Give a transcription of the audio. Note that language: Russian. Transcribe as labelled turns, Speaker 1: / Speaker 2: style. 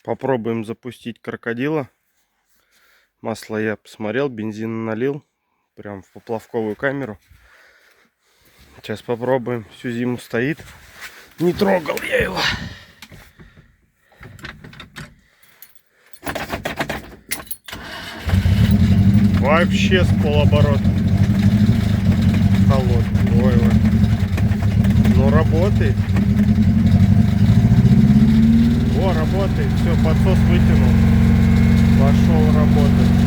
Speaker 1: Попробуем запустить крокодила. Масло я посмотрел, бензин налил. Прям в поплавковую камеру. Сейчас попробуем. Всю зиму стоит. Не трогал я его. Вообще с полоборота. Холодный. Ой. Ну работает. О, работает. Все, подсос вытянул. Пошел работать.